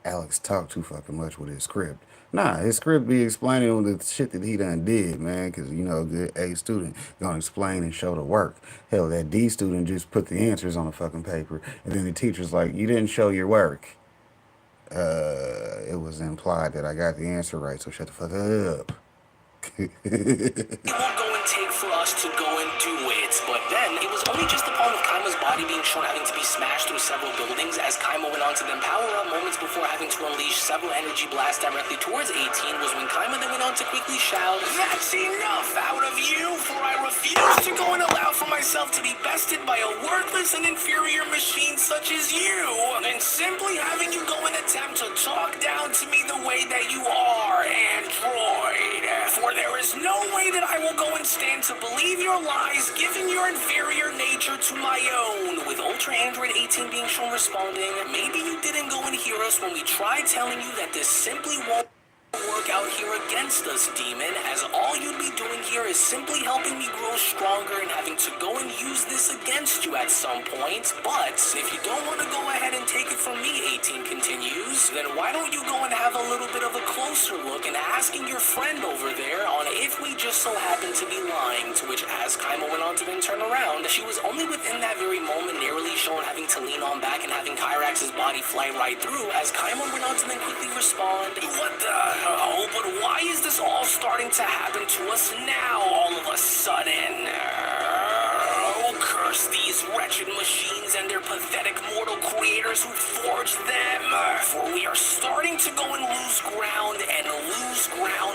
Alex talk too fucking much with his script. Nah, his script be explaining the shit that he done did, man. Cause you know, a good A student gonna explain and show the work. Hell, that D student just put the answers on the fucking paper, and then the teacher's like, "You didn't show your work." It was implied that I got the answer right, so shut the fuck up. It will go and take for us to go and do it, but then it was only just upon with Kaima's body being shown having to be smashed through several buildings as Kaima went on to then power up moments before having to unleash several energy blasts directly towards 18 was when Kaima then went on to quickly shout, "That's enough out of you, for I refuse to go and allow for myself to be bested by a worthless and inferior machine such as you, and simply having you go and attempt to talk down to me the way that you are, android. For there is no way that I will go and stand to believe your lies, given your inferior nature to my own." With Ultra Android 18 being shown responding, "Maybe you didn't go and hear us when we tried telling you that this simply won't work out here against us, demon, as all you'd be doing here is simply helping me grow stronger and having to go and use this against you at some point. But if you don't want to go ahead and take it from me," 18 continues, "then why don't you go and have a little bit of a closer look and asking your friend over there on if we just so happen to be lying." To which, as Kaima went on to then turn around, she was only within that very moment narrowly shown having to lean on back and having Kyrax's body fly right through, as Kaima went on to then quickly respond, "What the? Oh, but why is this all starting to happen to us now all of a sudden? Oh, curse these wretched machines and their pathetic mortal creators who forged them. For we are starting to go and lose ground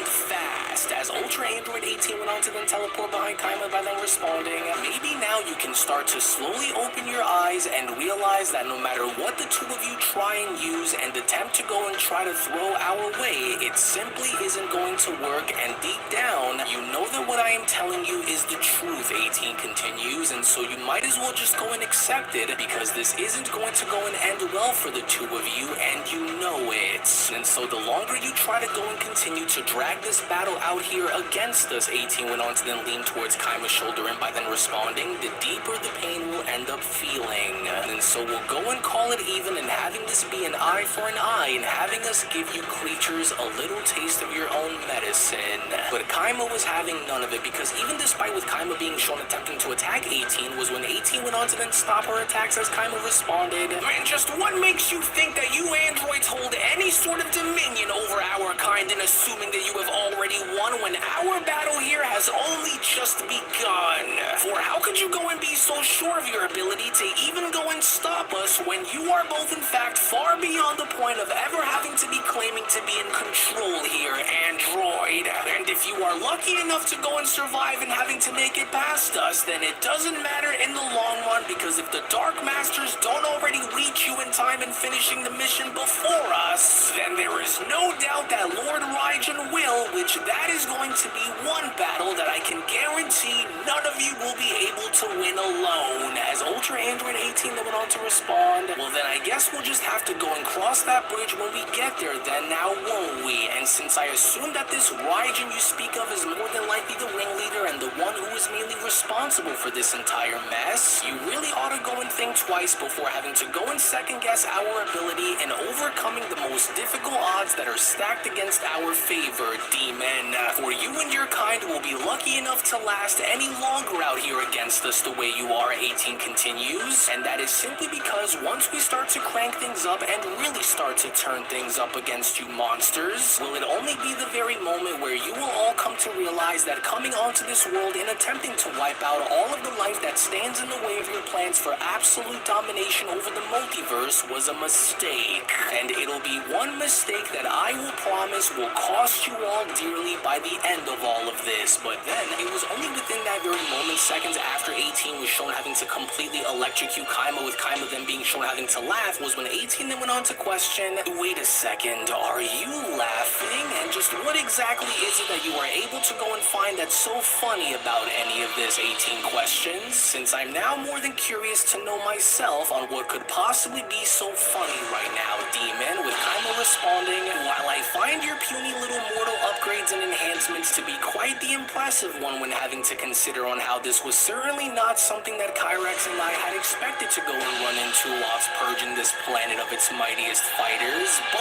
fast." As Ultra Android 18 went on to then teleport behind Kaima by then responding, "Maybe now you can start to slowly open your eyes and realize that no matter what the two of you try and use and attempt to go and try to throw our way, it simply isn't going to work, and deep down, you know that what I am telling you is the truth," 18 continues, "and so you might as well just go and accept it, because this isn't going to go and end well for the two of you, and you know it. And so the longer you try to go and continue to drag this battle out here against us," 18 went on to then lean towards Kaima's shoulder and by then responding, "the deeper the pain will end up feeling. And so we'll go and call it even, and having this be an eye for an eye, and having us give you creatures a little taste of your own medicine." But Kaima was having none of it, because even despite with Kaima being shown attempting to attack 18 was when 18 went on to then stop her attacks as Kaima responded, "Man, just what makes you think that you androids hold any sort of dominion over our kind, and assuming that you have already won when our battle here has only just begun? For how could you go and be so sure of your ability to even go and stop us when you are both in fact far beyond the point of ever having to be claiming to be in control here, android? And if you are lucky enough to go and survive and having to make it past us, then it doesn't matter in the long run, because if the Dark Masters don't already reach you in time in finishing the mission before us, then there is no doubt that Lord Raijin will, which that is going to be one battle that I can guarantee none of you will be able to win alone." As Ultra Android 18 then went on to respond, "Well then I guess we'll just have to go and cross that bridge when we get there then, now won't we? And since I assume that this Raijin you speak of is more than likely the ringleader and the one who is mainly responsible for this entire mess, you really ought to go and think twice before having to go and second guess our ability in overcoming the most difficult odds that are stacked against our favor, demon. For you and your kind will be lucky enough to last any longer out here against us the way you are," 18 continues, "and that is simply because once we start to crank things up and really start to turn things up against you monsters, will it only be the very moment where you will all come to realize that coming onto this world and attempting to wipe out all of the life that stands in the way of your plans for absolute domination over the multiverse was a mistake. And it'll be one mistake that I will promise will cost you all dearly by the end of all of this." But then, it was only within that very moment, seconds after 18 was shown having to completely electrocute Kaima, with Kaima then being shown having to laugh, was when 18 then went on to question, "Wait a second, are you laughing? And just what exactly is it that you are able to go and find that's so funny about any of this?" 18 questions, "since I'm now more than curious to know myself on what could possibly be so funny right now, demon," with Kaima responding, "While I find your puny little mortal upgrades and enhancements to be quite the impressive one when having to consider on how this was certainly not something that Kyrax and I had expected to go and run into whilst purging this planet of its mightiest fighters, but